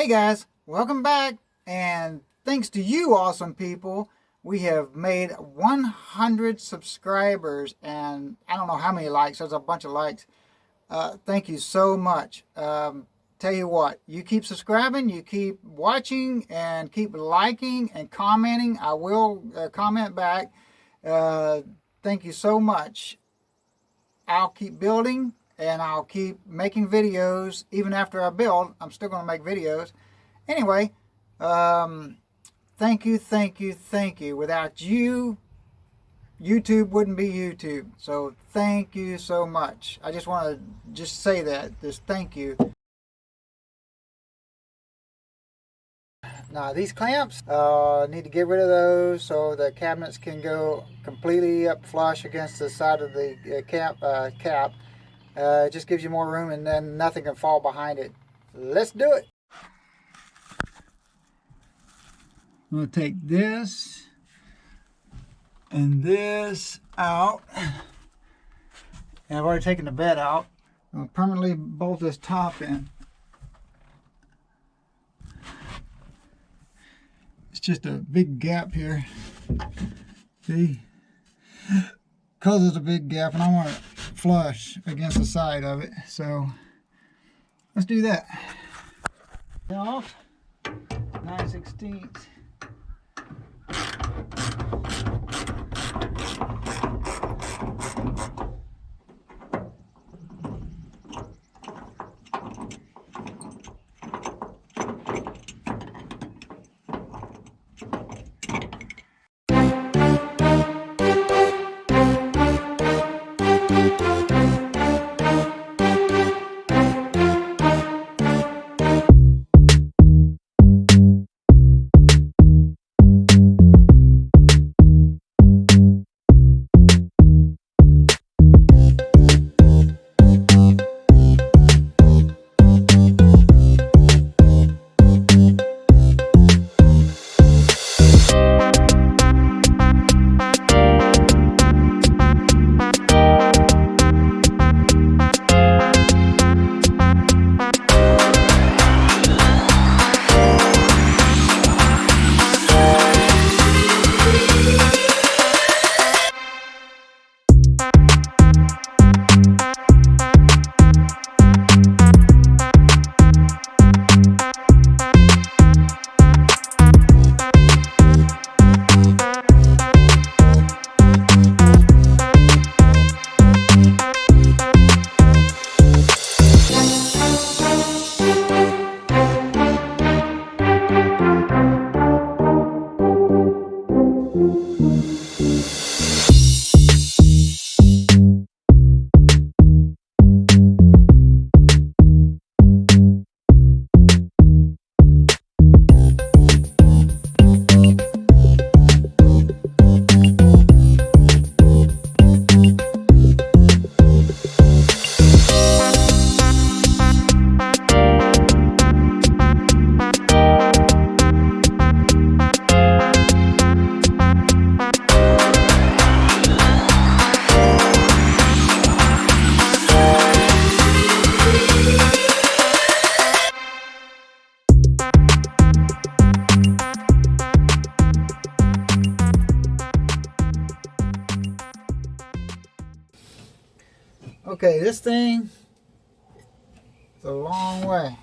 Hey guys, welcome back, and thanks to you awesome people, we have made 100 subscribers and I don't know how many likes. There's a bunch of likes. Thank you so much. Tell you what, you keep subscribing, you keep watching, and keep liking and commenting. I will comment back. Thank you so much. I'll keep building and I'll keep making videos. Even after I build, I'm still going to make videos. Anyway, thank you. Without you, YouTube wouldn't be YouTube. So thank you so much. I just want to say that. Just thank you. Now these clamps, need to get rid of those so the cabinets can go completely up flush against the side of the cap. It just gives you more room, and then nothing can fall behind it. Let's do it. I'm going to take this and this out. And I've already taken the bed out. I'm going to permanently bolt this top in. It's just a big gap here. See? Because it's a big gap and I want it flush against the side of it. So let's do that. Off 9/16. Okay, this thing is a long way.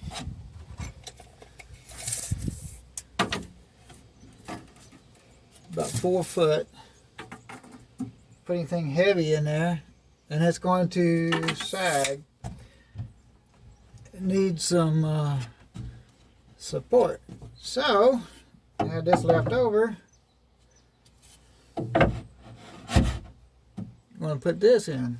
About 4 foot. Putting anything heavy in there, and it's going to sag. It needs some support. So, I had this left over. I'm going to put this in.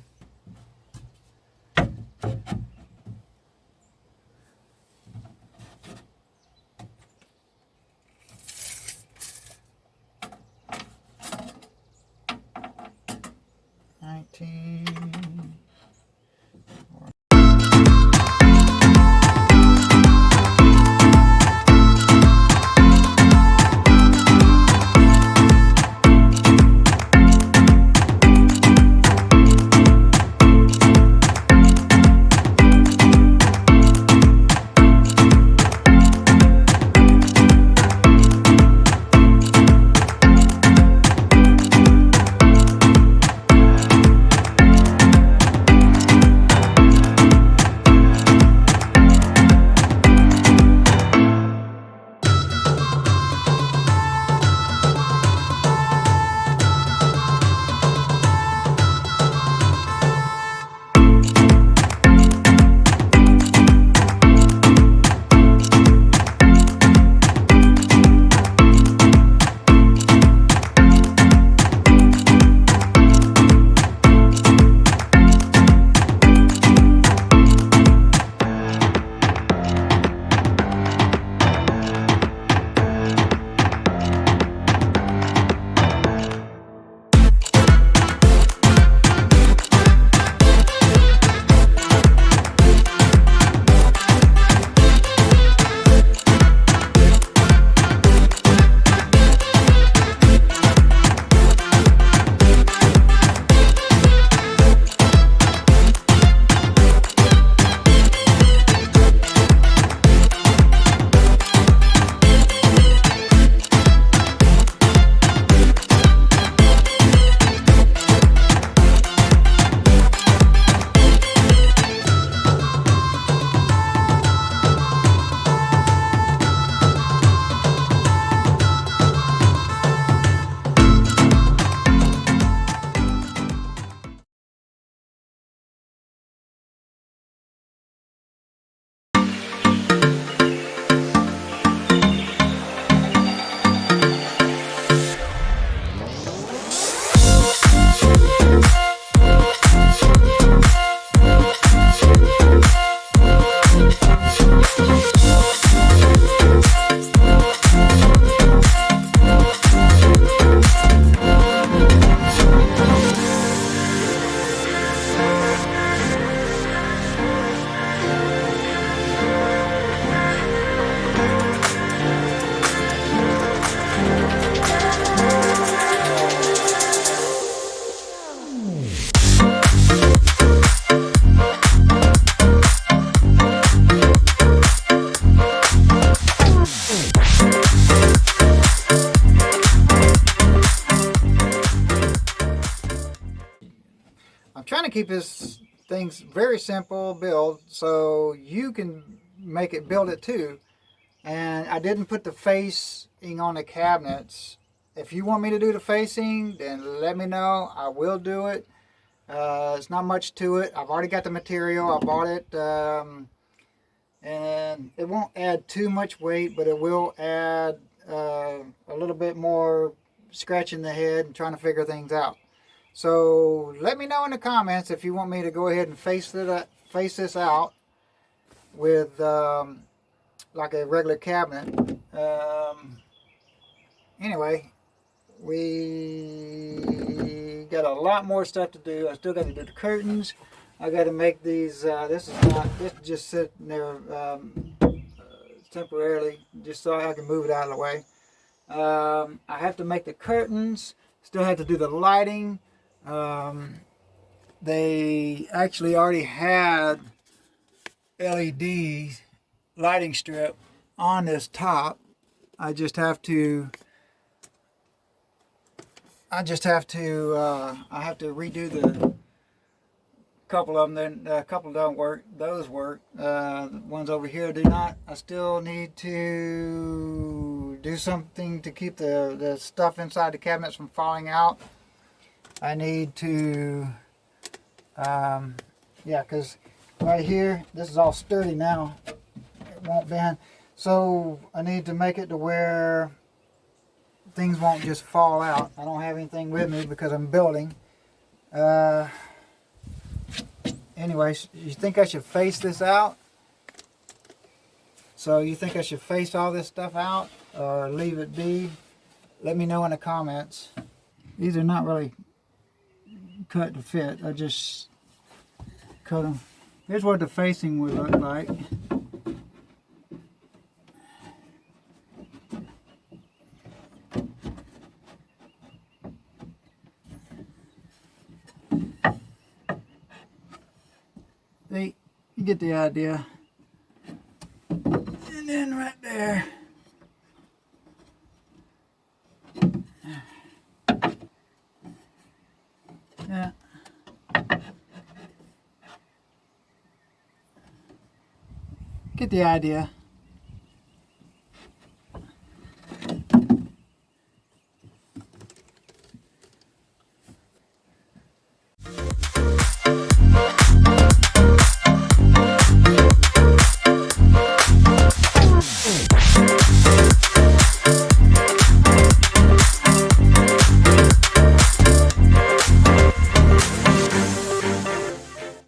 keep this things very simple build so you can build it too. And I didn't put the facing on the cabinets. If you want me to do the facing, then let me know. I will do it. It's not much to it. I've already got the material. I bought it. And it won't add too much weight, but it will add a little bit more scratching the head and trying to figure things out. So let me know in the comments if you want me to go ahead and face this out with like a regular cabinet. Anyway, we got a lot more stuff to do. I still got to do the curtains. I got to make these. This is just sitting there temporarily, just so I can move it out of the way. I have to make the curtains. Still have to do the lighting. They actually already had LED lighting strip on this top. I just have to redo the couple of them. Then a couple don't work. Those work. The ones over here do not. I still need to do something to keep the stuff inside the cabinets from falling out. I need to, yeah, because right here, this is all sturdy now. It won't bend. So I need to make it to where things won't just fall out. I don't have anything with me because I'm building. Anyways, you think I should face this out? So you think I should face all this stuff out or leave it be? Let me know in the comments. These are not really cut to fit. I just cut them. Here's what the facing would look like. See, you get the idea. And then right there. Yeah. Get the idea.